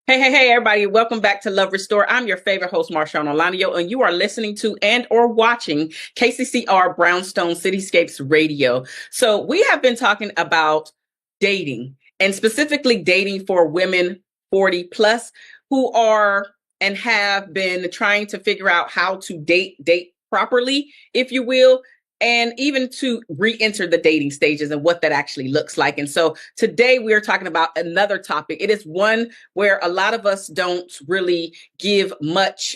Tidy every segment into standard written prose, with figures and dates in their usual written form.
Hey, everybody. Welcome back to Love Restore. I'm your favorite host, Marshaun Olaniyan, and you are listening to and or watching KCCR Brownstone Cityscapes Radio. So we have been talking about dating and specifically dating for women 40 plus who are and have been trying to figure out how to date properly, if you will, and even to re-enter the dating stages and what that actually looks like. And so today we are talking about another topic. It is one where a lot of us don't really give much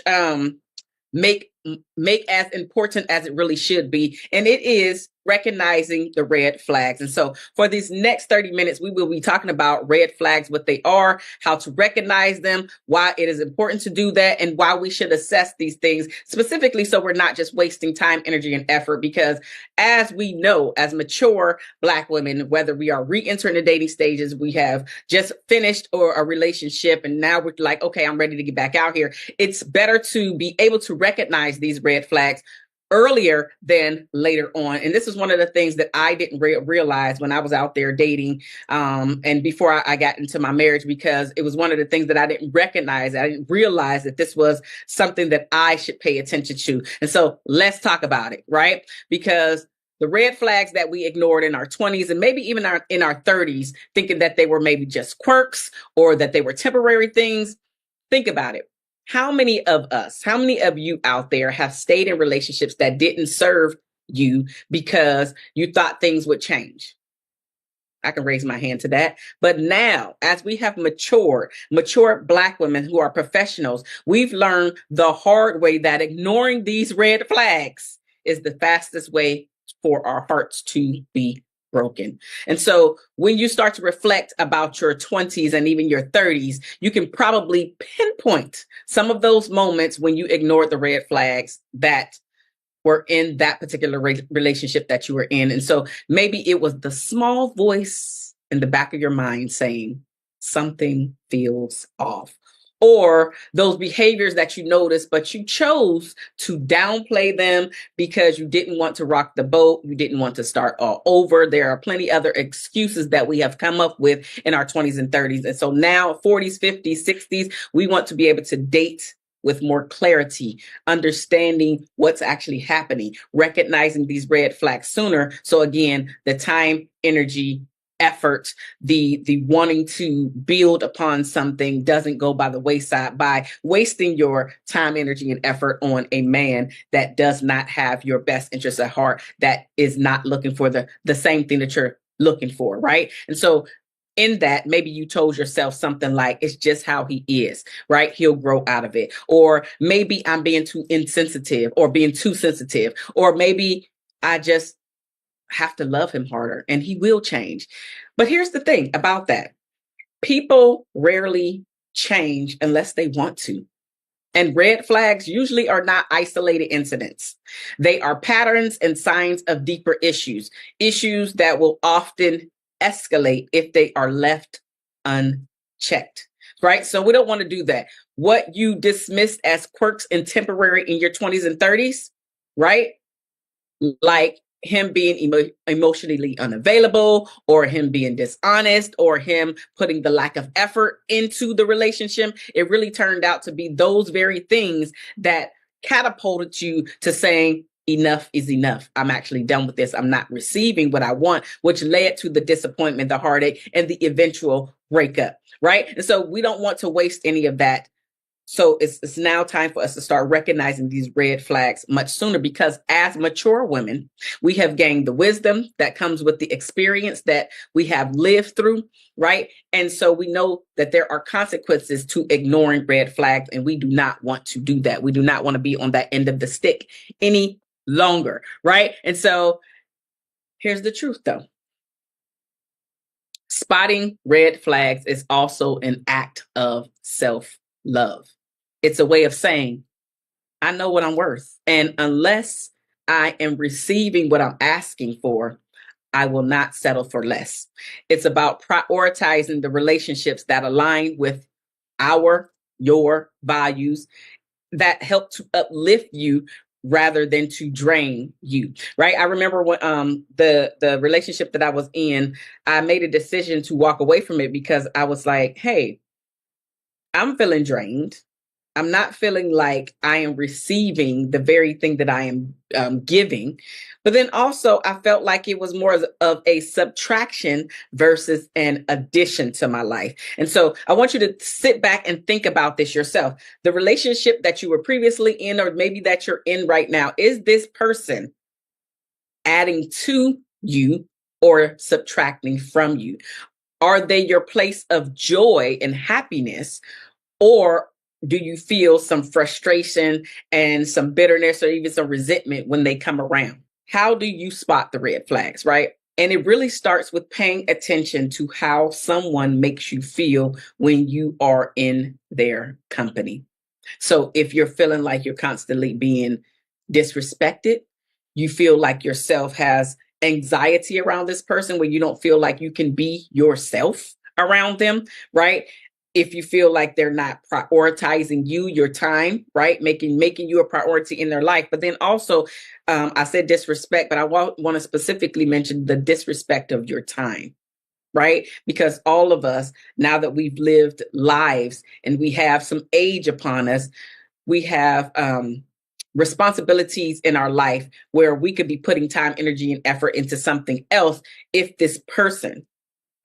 make make as important as it really should be, and it is recognizing the red flags. And so for these next 30 minutes we will be talking about red flags, what they are, how to recognize them, why it is important to do that, and why we should assess these things specifically so we're not just wasting time, energy, and effort. Because as we know, as mature Black women, whether we are re-entering the dating stages, we have just finished or a relationship and now we're like, okay, I'm ready to get back out here, it's better to be able to recognize these red flags earlier than later on. And this is one of the things that I didn't realize when I was out there dating and before I got into my marriage, because it was one of the things that I didn't recognize. I didn't realize that this was something that I should pay attention to. And so let's talk about it, right? Because the red flags that we ignored in our 20s and maybe even in our 30s, thinking that they were maybe just quirks or that they were temporary things. Think about it. How many of us, how many of you out there have stayed in relationships that didn't serve you because you thought things would change? I can raise my hand to that. But now, as we have mature Black women who are professionals, we've learned the hard way that ignoring these red flags is the fastest way for our hearts to be broken. And so when you start to reflect about your 20s and even your 30s, you can probably pinpoint some of those moments when you ignored the red flags that were in that particular relationship that you were in. And so maybe it was the small voice in the back of your mind saying something feels off, or those behaviors that you noticed, but you chose to downplay them because you didn't want to rock the boat. You didn't want to start all over. There are plenty other excuses that we have come up with in our 20s and 30s. And so now 40s, 50s, 60s, we want to be able to date with more clarity, understanding what's actually happening, recognizing these red flags sooner. So again, the time, energy, effort, the wanting to build upon something doesn't go by the wayside by wasting your time, energy, and effort on a man that does not have your best interests at heart, that is not looking for the same thing that you're looking for, right? And so in that, maybe you told yourself something like, it's just how he is, right? He'll grow out of it. Or maybe I'm being too insensitive or being too sensitive. Or maybe I just have to love him harder and he will change. But here's the thing about that. People rarely change unless they want to. And red flags usually are not isolated incidents. They are patterns and signs of deeper issues that will often escalate if they are left unchecked, right? So we don't want to do that. What you dismissed as quirks and temporary in your 20s and 30s, right? Like him being emotionally unavailable, or him being dishonest, or him putting the lack of effort into the relationship, it really turned out to be those very things that catapulted you to saying, enough is enough. I'm actually done with this. I'm not receiving what I want, which led to the disappointment, the heartache, and the eventual breakup, right? And so we don't want to waste any of that. So it's now time for us to start recognizing these red flags much sooner, because as mature women, we have gained the wisdom that comes with the experience that we have lived through, right? And so we know that there are consequences to ignoring red flags, and we do not want to do that. We do not want to be on that end of the stick any longer, right? And so here's the truth, though. Spotting red flags is also an act of self-love. It's a way of saying, I know what I'm worth. And unless I am receiving what I'm asking for, I will not settle for less. It's about prioritizing the relationships that align with your values, that help to uplift you rather than to drain you, right? I remember when the relationship that I was in, I made a decision to walk away from it because I was like, hey, I'm feeling drained. I'm not feeling like I am receiving the very thing that I am giving. But then also, I felt like it was more of a subtraction versus an addition to my life. And so I want you to sit back and think about this yourself. The relationship that you were previously in, or maybe that you're in right now, is this person adding to you or subtracting from you? Are they your place of joy and happiness? Or do you feel some frustration and some bitterness or even some resentment when they come around? How do you spot the red flags, right? And it really starts with paying attention to how someone makes you feel when you are in their company. So if you're feeling like you're constantly being disrespected, you feel like yourself has anxiety around this person where you don't feel like you can be yourself around them, right? If you feel like they're not prioritizing you, your time, right? Making you a priority in their life. But then also, I said disrespect, but I want to specifically mention the disrespect of your time, right? Because all of us, now that we've lived lives and we have some age upon us, we have responsibilities in our life where we could be putting time, energy, and effort into something else if this person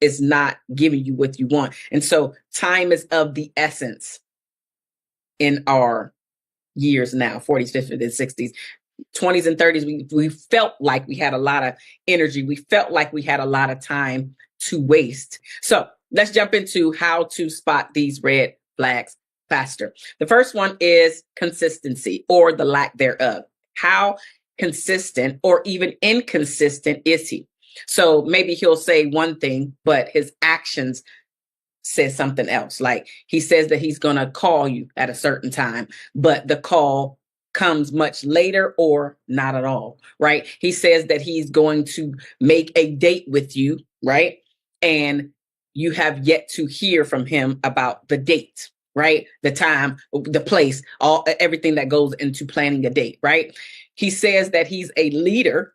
is not giving you what you want. And so time is of the essence in our years now, 40s, 50s, and 60s. 20s and 30s, we felt like we had a lot of energy. We felt like we had a lot of time to waste. So let's jump into how to spot these red flags faster. The first one is consistency or the lack thereof. How consistent or even inconsistent is he? So maybe he'll say one thing, but his actions says something else. Like he says that he's going to call you at a certain time, but the call comes much later or not at all, right? He says that he's going to make a date with you, right? And you have yet to hear from him about the date, right? The time, the place, everything that goes into planning a date, right? He says that he's a leader,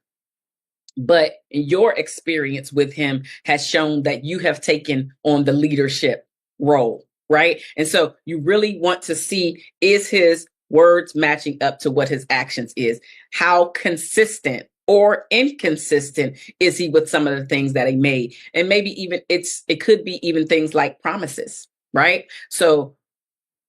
but your experience with him has shown that you have taken on the leadership role, right? And so you really want to see, is his words matching up to what his actions is? How consistent or inconsistent is he with some of the things that he made? And maybe even it could be even things like promises, right? So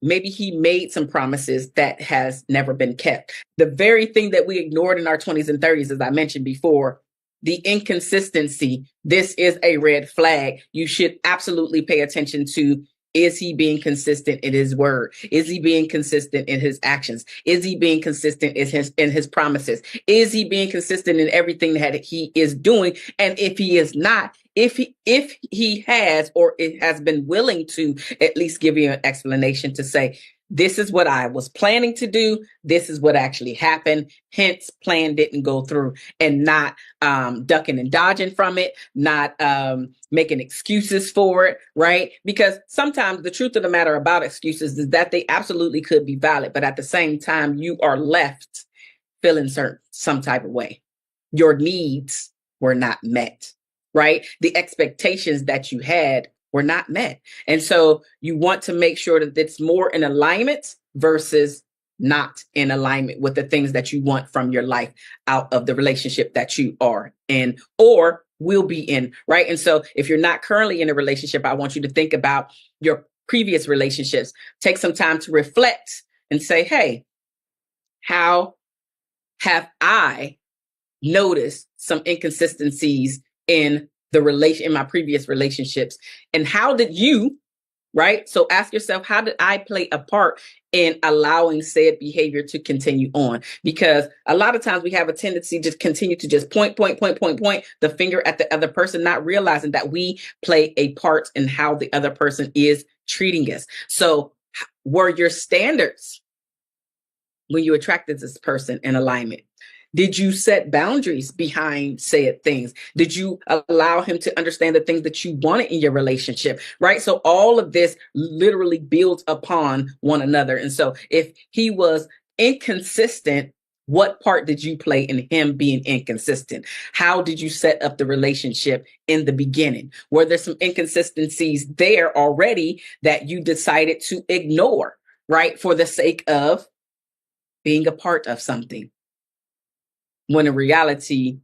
maybe he made some promises that has never been kept. The very thing that we ignored in our 20s and 30s, as I mentioned before, the inconsistency, this is a red flag. You should absolutely pay attention to, is he being consistent in his word? Is he being consistent in his actions? Is he being consistent in his promises? Is he being consistent in everything that he is doing? And if he is not, if he has, or it has been willing to at least give you an explanation to say, this is what I was planning to do. This is what actually happened. Hence, plan didn't go through, and not ducking and dodging from it, not making excuses for it, right? Because sometimes the truth of the matter about excuses is that they absolutely could be valid, but at the same time, you are left feeling some type of way. Your needs were not met, right? The expectations that you had were not met. And so you want to make sure that it's more in alignment versus not in alignment with the things that you want from your life out of the relationship that you are in or will be in, right? And so if you're not currently in a relationship, I want you to think about your previous relationships. Take some time to reflect and say, hey, how have I noticed some inconsistencies in my previous relationships? And how did you, right? So ask yourself, how did I play a part in allowing said behavior to continue on? Because a lot of times we have a tendency to continue to just point the finger at the other person, not realizing that we play a part in how the other person is treating us. So were your standards when you attracted this person in alignment? Did you set boundaries behind said things? Did you allow him to understand the things that you wanted in your relationship, right? So all of this literally builds upon one another. And so if he was inconsistent What part did you play in him being inconsistent? How did you set up the relationship in the beginning? Were there some inconsistencies there already that you decided to ignore, right? For the sake of being a part of something, when in reality,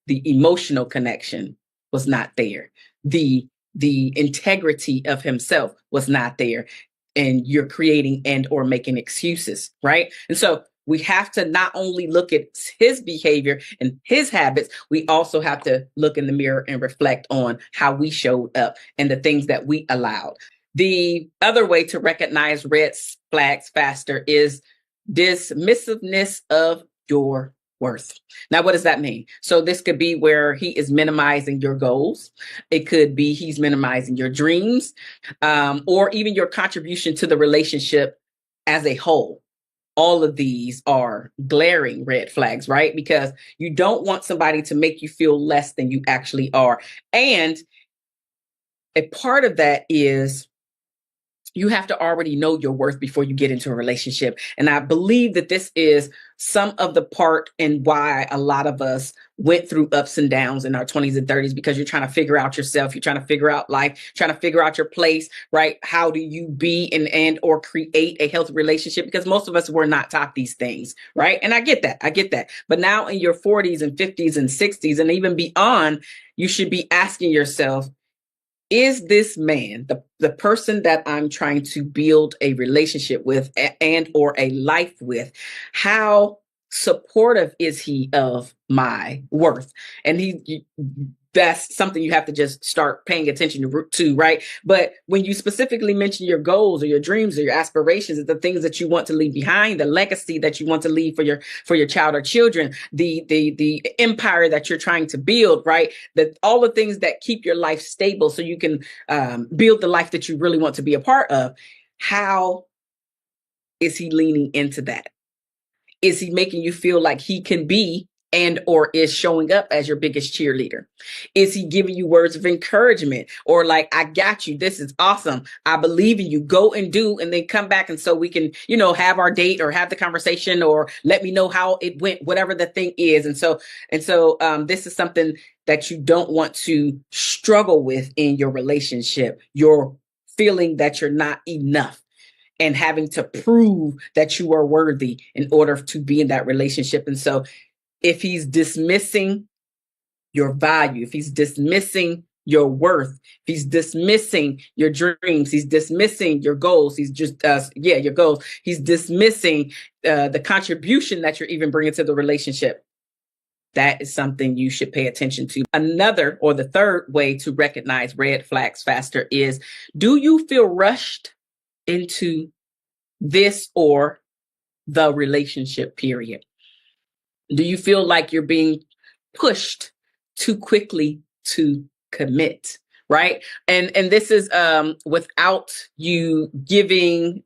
the emotional connection was not there. The integrity of himself was not there. And you're creating and or making excuses, right? And so we have to not only look at his behavior and his habits, we also have to look in the mirror and reflect on how we showed up and the things that we allowed. The other way to recognize red flags faster is dismissiveness of your worth. Now, what does that mean? So this could be where he is minimizing your goals. It could be he's minimizing your dreams, or even your contribution to the relationship as a whole. All of these are glaring red flags, right? Because you don't want somebody to make you feel less than you actually are. And a part of that is you have to already know your worth before you get into a relationship. And I believe that this is some of the part and why a lot of us went through ups and downs in our 20s and 30s, because you're trying to figure out yourself. You're trying to figure out life, trying to figure out your place, right? How do you be and or create a healthy relationship? Because most of us were not taught these things, right? And I get that. I get that. But now in your 40s and 50s and 60s and even beyond, you should be asking yourself, is this man, the person that I'm trying to build a relationship with and or a life with, how supportive is he of my worth? And that's something you have to just start paying attention to, right? But when you specifically mention your goals or your dreams or your aspirations, the things that you want to leave behind, the legacy that you want to leave for your child or children, the empire that you're trying to build, right? That all the things that keep your life stable so you can build the life that you really want to be a part of. How is he leaning into that? Is he making you feel like he can be and or is showing up as your biggest cheerleader? Is he giving you words of encouragement or like, I got you, this is awesome, I believe in you, go and do, and then come back and so we can, have our date or have the conversation or let me know how it went, whatever the thing is. And so this is something that you don't want to struggle with in your relationship. You're feeling that you're not enough and having to prove that you are worthy in order to be in that relationship. And so if he's dismissing your value, if he's dismissing your worth, if he's dismissing your dreams, he's dismissing your goals, he's just, your goals, he's dismissing the contribution that you're even bringing to the relationship, that is something you should pay attention to. Another, or the third way to recognize red flags faster is, do you feel rushed into this or the relationship period? Do you feel like you're being pushed too quickly to commit, right? And this is without you giving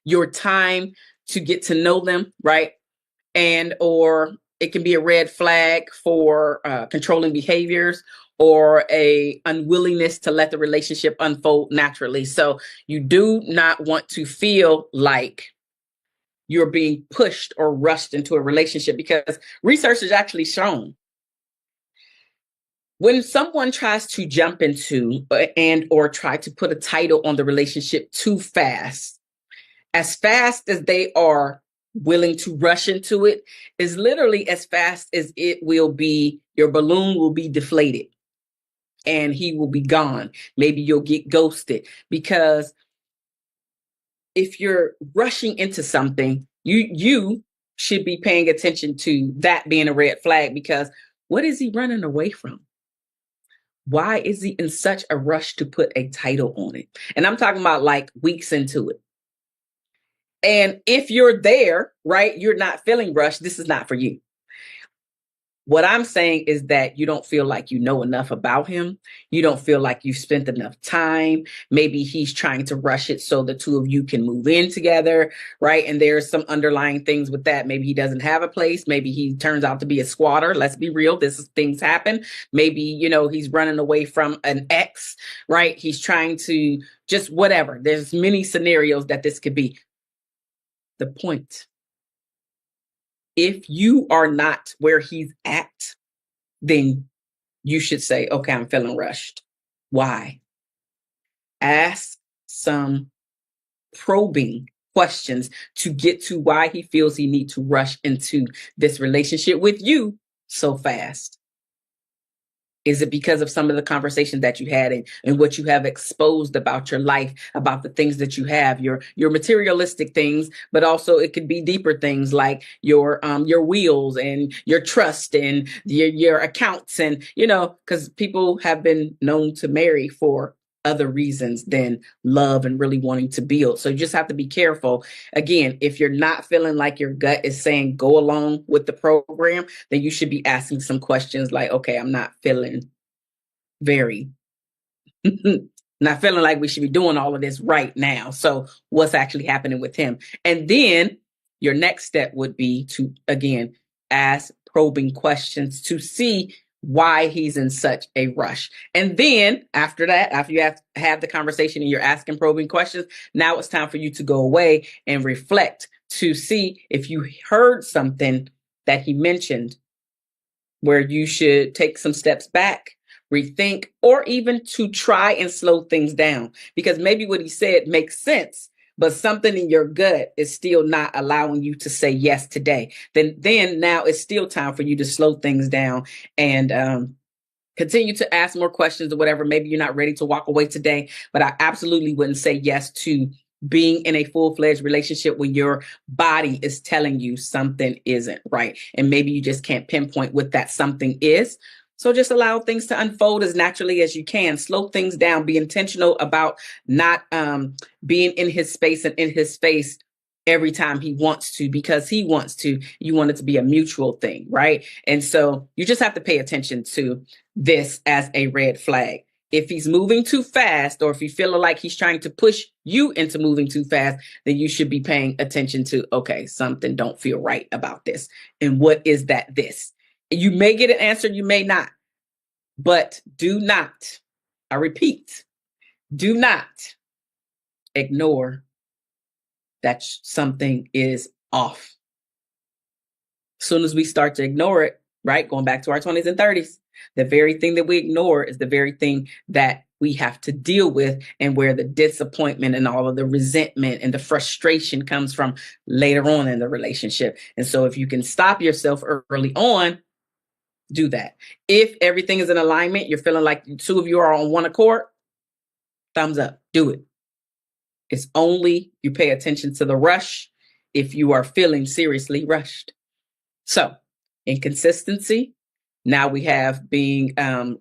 your time to get to know them, right? And or it can be a red flag for controlling behaviors or a unwillingness to let the relationship unfold naturally. So you do not want to feel like you're being pushed or rushed into a relationship, because research has actually shown when someone tries to jump into and or try to put a title on the relationship too fast, as fast as they are willing to rush into it, is literally as fast as it will be, your balloon will be deflated and he will be gone. Maybe you'll get ghosted, because if you're rushing into something, you should be paying attention to that being a red flag, because what is he running away from? Why is he in such a rush to put a title on it? And I'm talking about like weeks into it. And if you're there, right, you're not feeling rushed, this is not for you. What I'm saying is that you don't feel like you know enough about him. You don't feel like you've spent enough time. Maybe he's trying to rush it so the two of you can move in together, right? And there's some underlying things with that. Maybe he doesn't have a place. Maybe he turns out to be a squatter. Let's be real. Things happen. Maybe, he's running away from an ex, right? He's trying to just whatever. There's many scenarios that this could be. the point. If you are not where he's at, then you should say, okay, I'm feeling rushed. Why? Ask some probing questions to get to why he feels he needs to rush into this relationship with you so fast. Is it because of some of the conversations that you had and what you have exposed about your life, about the things that you have, your materialistic things, but also it could be deeper things like your wheels and your trust and your accounts, and because people have been known to marry for other reasons than love and really wanting to build. So you just have to be careful. Again, if you're not feeling like your gut is saying go along with the program, then you should be asking some questions like, okay, I'm not feeling very, not feeling like we should be doing all of this right now. So what's actually happening with him? And then your next step would be to, again, ask probing questions to see why he's in such a rush. And then after that, after you have the conversation and you're asking probing questions, now it's time for you to go away and reflect to see if you heard something that he mentioned where you should take some steps back, rethink, or even to try and slow things down. Because maybe what he said makes sense, but something in your gut is still not allowing you to say yes today. Then now it's still time for you to slow things down and continue to ask more questions or whatever. Maybe you're not ready to walk away today, but I absolutely wouldn't say yes to being in a full-fledged relationship when your body is telling you something isn't right. And maybe you just can't pinpoint what that something is. So just allow things to unfold as naturally as you can. Slow things down. Be intentional about not being in his space and in his face every time he wants to, because he wants to. You want it to be a mutual thing, right? And so you just have to pay attention to this as a red flag. If he's moving too fast, or if you feel like he's trying to push you into moving too fast, then you should be paying attention to, okay, something don't feel right about this. And what is that this? You may get an answer, you may not, but do not, I repeat, do not ignore that something is off. As soon as we start to ignore it, right, going back to our 20s and 30s, the very thing that we ignore is the very thing that we have to deal with, and where the disappointment and all of the resentment and the frustration comes from later on in the relationship. And so if you can stop yourself early on, do that. If everything is in alignment, you're feeling like the two of you are on one accord, thumbs up, do it. It's only you pay attention to the rush if you are feeling seriously rushed. So inconsistency. Now we have being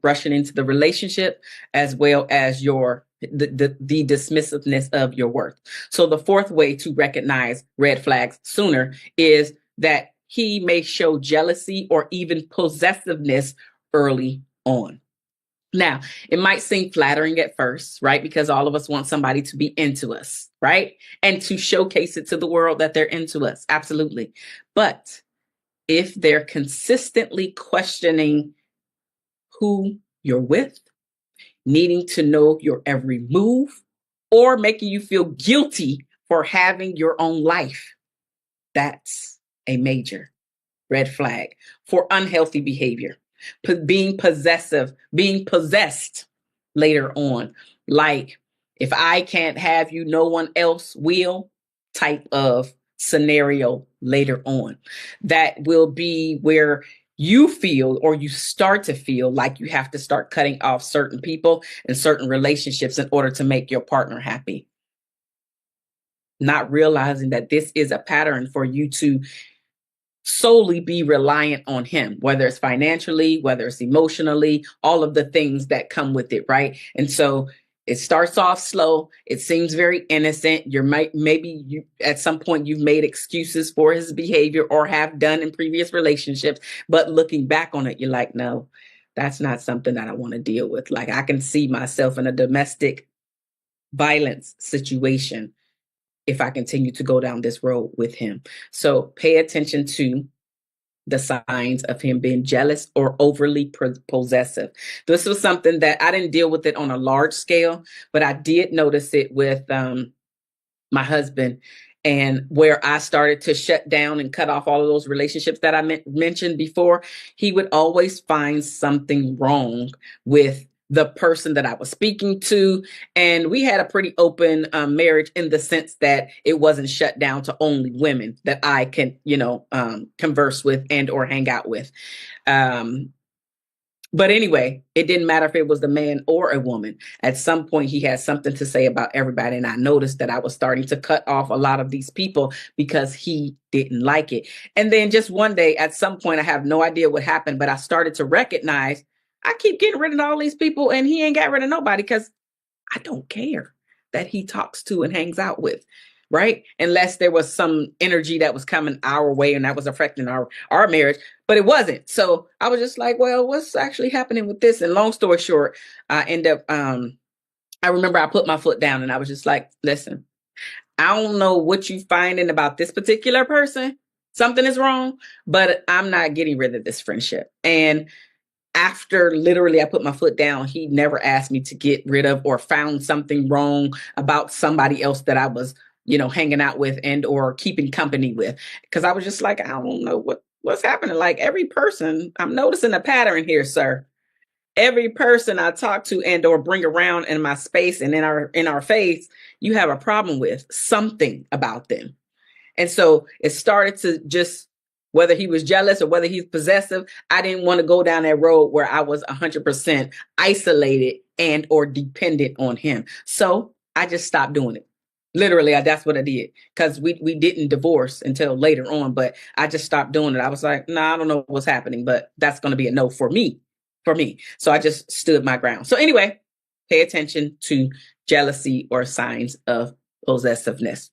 rushing into the relationship, as well as the dismissiveness of your worth. So the fourth way to recognize red flags sooner is that he may show jealousy or even possessiveness early on. Now, it might seem flattering at first, right? Because all of us want somebody to be into us, right? And to showcase it to the world that they're into us. Absolutely. But if they're consistently questioning who you're with, needing to know your every move, or making you feel guilty for having your own life, that's a major red flag for unhealthy behavior. Being possessive, being possessed later on. Like, if I can't have you, no one else will type of scenario later on. That will be where you feel, or you start to feel like you have to start cutting off certain people and certain relationships in order to make your partner happy. Not realizing that this is a pattern for you to solely be reliant on him, whether it's financially, whether it's emotionally, all of the things that come with it, right? And so it starts off slow. It seems very innocent. Maybe you at some point you've made excuses for his behavior, or have done in previous relationships, but looking back on it, you're like, no, that's not something that I want to deal with. Like, I can see myself in a domestic violence situation if I continue to go down this road with him. So pay attention to the signs of him being jealous or overly possessive. This was something that I didn't deal with it on a large scale, but I did notice it with my husband. and where I started to shut down and cut off all of those relationships that I mentioned before, he would always find something wrong with the person that I was speaking to. And we had a pretty open marriage in the sense that it wasn't shut down to only women that I can, converse with and or hang out with. But anyway, it didn't matter if it was the man or a woman. At some point, he had something to say about everybody. And I noticed that I was starting to cut off a lot of these people because he didn't like it. And then just one day, at some point, I have no idea what happened, but I started to recognize I keep getting rid of all these people and he ain't got rid of nobody because I don't care that he talks to and hangs out with. Right. Unless there was some energy that was coming our way and that was affecting our marriage, but it wasn't. So I was just like, well, what's actually happening with this? And long story short, I remember I put my foot down and I was just like, listen, I don't know what you finding about this particular person. Something is wrong, but I'm not getting rid of this friendship. And after literally I put my foot down, he never asked me to get rid of or found something wrong about somebody else that I was hanging out with and or keeping company with. Because I was just like, I don't know what's happening. Like every person, I'm noticing a pattern here, sir. Every person I talk to and or bring around in my space and in our face, you have a problem with something about them. And so it started to just, whether he was jealous or whether he's possessive, I didn't want to go down that road where I was 100% isolated and or dependent on him. So I just stopped doing it. Literally, that's what I did, because we didn't divorce until later on, but I just stopped doing it. I was like, nah, I don't know what's happening, but that's going to be a no for me. So I just stood my ground. So anyway, pay attention to jealousy or signs of possessiveness.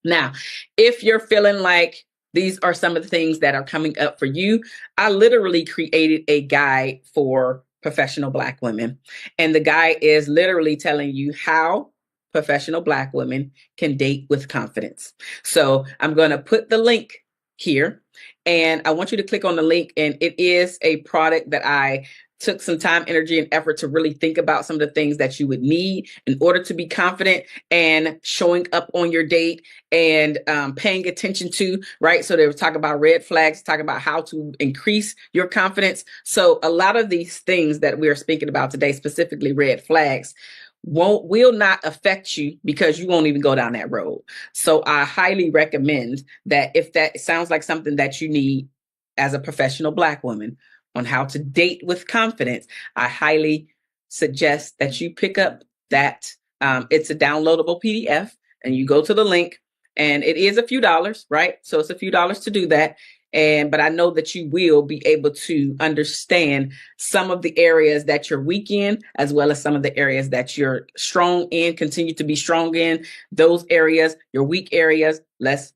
Now, if you're feeling like these are some of the things that are coming up for you, I literally created a guide for professional Black women. And the guide is literally telling you how professional Black women can date with confidence. So I'm going to put the link here and I want you to click on the link. And it is a product that I took some time, energy, and effort to really think about some of the things that you would need in order to be confident and showing up on your date and paying attention to, right? So they were talking about red flags, talking about how to increase your confidence. So a lot of these things that we are speaking about today, specifically red flags, will not affect you because you won't even go down that road. So I highly recommend that if that sounds like something that you need as a professional Black woman on how to date with confidence, I highly suggest that you pick up that. It's a downloadable PDF and you go to the link and it is a few dollars, right? So it's a few dollars to do that. But I know that you will be able to understand some of the areas that you're weak in, as well as some of the areas that you're strong in, continue to be strong in. Those areas, your weak areas, let's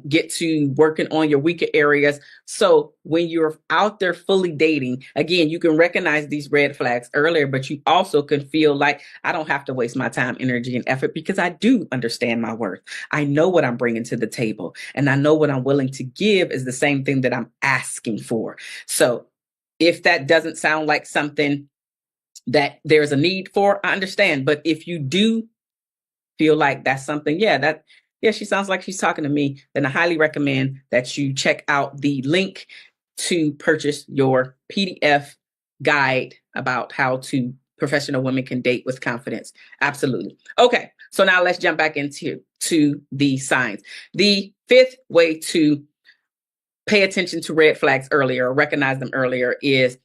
get to working on your weaker areas. So when you're out there fully dating, again, you can recognize these red flags earlier, but you also can feel like I don't have to waste my time, energy, and effort because I do understand my worth. I know what I'm bringing to the table and I know what I'm willing to give is the same thing that I'm asking for. So if that doesn't sound like something that there's a need for, I understand. But if you do feel like that's something, she sounds like she's talking to me, then I highly recommend that you check out the link to purchase your PDF guide about how to professional women can date with confidence. Absolutely. Okay. So now let's jump back into the signs. The fifth way to pay attention to red flags earlier or recognize them earlier is,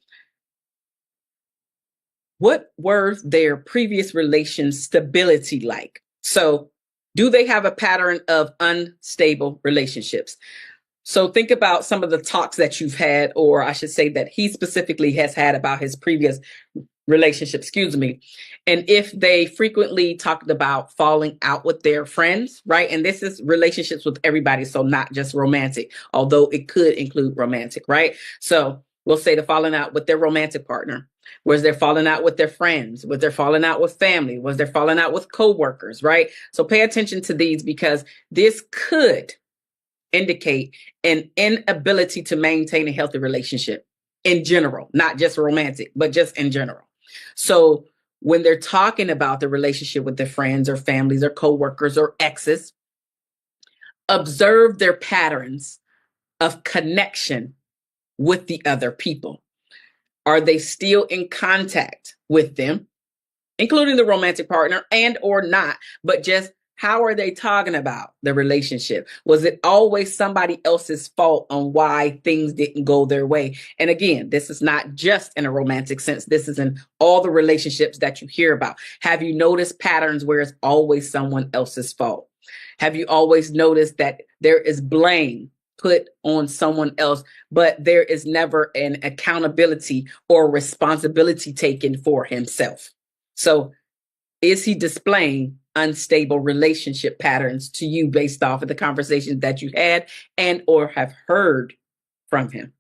what were their previous relations stability like? So do they have a pattern of unstable relationships? So think about some of the talks that you've had, or I should say that he specifically has had about his previous relationship, and if they frequently talked about falling out with their friends, right? And this is relationships with everybody, so not just romantic, although it could include romantic, right? So we'll say the falling out with their romantic partner. Was there falling out with their friends? Was there falling out with family? Was there falling out with coworkers, right? So pay attention to these because this could indicate an inability to maintain a healthy relationship in general, not just romantic, but just in general. So when they're talking about the relationship with their friends or families or coworkers or exes, Observe their patterns of connection with the other people. Are they still in contact with them, including the romantic partner, and or not? But just how are they talking about the relationship? Was it always somebody else's fault on why things didn't go their way? And again, this is not just in a romantic sense. This is in all the relationships that you hear about. Have you noticed patterns where it's always someone else's fault? Have you always noticed that there is blame put on someone else, but there is never an accountability or responsibility taken for himself? So is he displaying unstable relationship patterns to you based off of the conversations that you had and or have heard from him?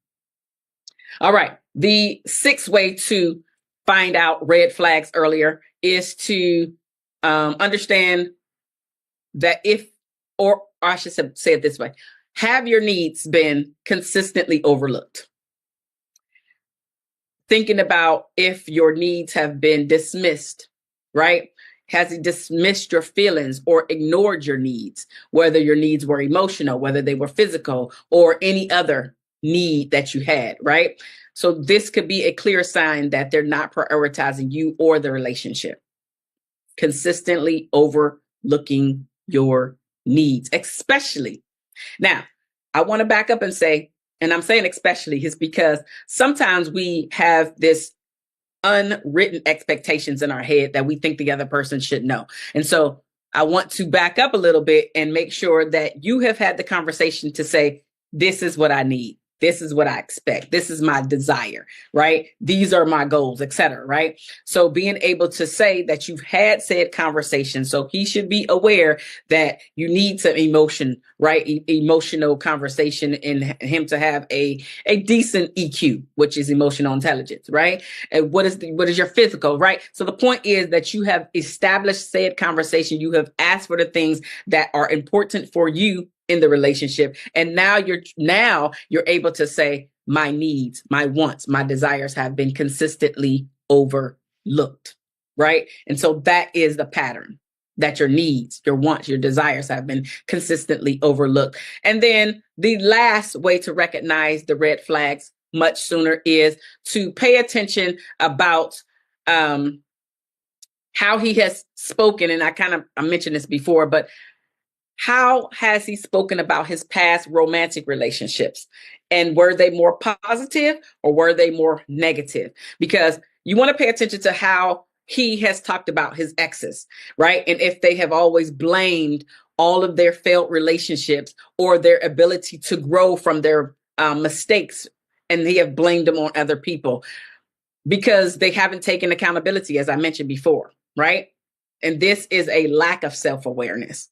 All right. The sixth way to find out red flags earlier is to understand that or I should say it this way, have your needs been consistently overlooked? Thinking about if your needs have been dismissed, right? Has he dismissed your feelings or ignored your needs, whether your needs were emotional, whether they were physical, or any other need that you had, right? So this could be a clear sign that they're not prioritizing you or the relationship. Consistently overlooking your needs, especially. Now, I want to back up and say, and I'm saying especially is because sometimes we have this unwritten expectations in our head that we think the other person should know. And so I want to back up a little bit and make sure that you have had the conversation to say, this is what I need. This is what I expect. This is my desire, right? These are my goals, etc. Right? So being able to say that you've had said conversation, so he should be aware that you need some emotion, right? Emotional conversation in him to have a decent EQ, which is emotional intelligence, right? And what is your physical, right? So the point is that you have established said conversation. You have asked for the things that are important for you in the relationship. And now you're able to say, my needs, my wants, my desires have been consistently overlooked, right? And so that is the pattern, that your needs, your wants, your desires have been consistently overlooked. And then the last way to recognize the red flags much sooner is to pay attention about how he has spoken. And I mentioned this before, but how has he spoken about his past romantic relationships? And were they more positive or were they more negative? Because you want to pay attention to how he has talked about his exes, right? And if they have always blamed all of their failed relationships or their ability to grow from their mistakes, and they have blamed them on other people because they haven't taken accountability, as I mentioned before, right? And this is a lack of self-awareness.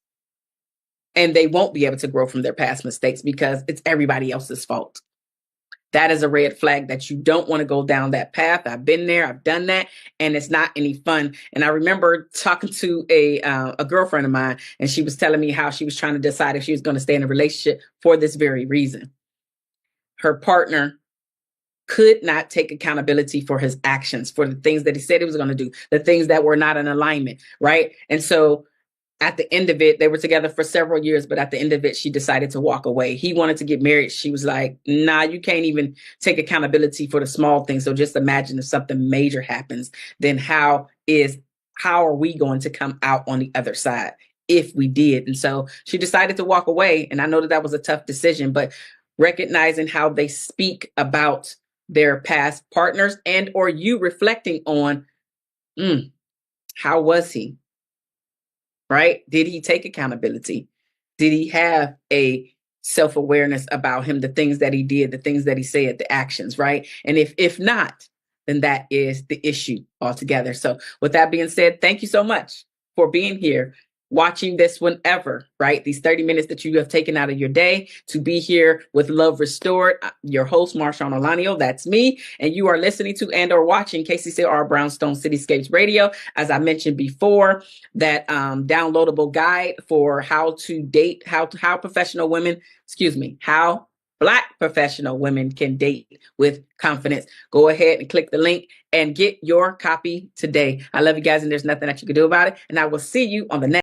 And they won't be able to grow from their past mistakes because it's everybody else's fault. That is a red flag that you don't want to go down that path. I've been there, I've done that, and it's not any fun. And I remember talking to a girlfriend of mine, and she was telling me how she was trying to decide if she was going to stay in a relationship for this very reason. Her partner could not take accountability for his actions, for the things that he said he was going to do, the things that were not in alignment, right? And so at the end of it, they were together for several years, but at the end of it, she decided to walk away. He wanted to get married. She was like, nah, you can't even take accountability for the small things. So just imagine if something major happens, then how are we going to come out on the other side if we did? And so she decided to walk away. And I know that was a tough decision, but recognizing how they speak about their past partners and or you reflecting on, how was he? Right? Did he take accountability? Did he have a self-awareness about him, the things that he did, the things that he said, the actions, right? And if not, then that is the issue altogether. So with that being said, thank you so much for being here, watching this whenever, right? These 30 minutes that you have taken out of your day to be here with Love Restored. Your host, Marshaun Olaniyan, that's me. And you are listening to and or watching KCCR Brownstone Cityscapes Radio. As I mentioned before, that downloadable guide for how to date, how professional women, how Black professional women can date with confidence. Go ahead and click the link and get your copy today. I love you guys, and there's nothing that you can do about it. And I will see you on the next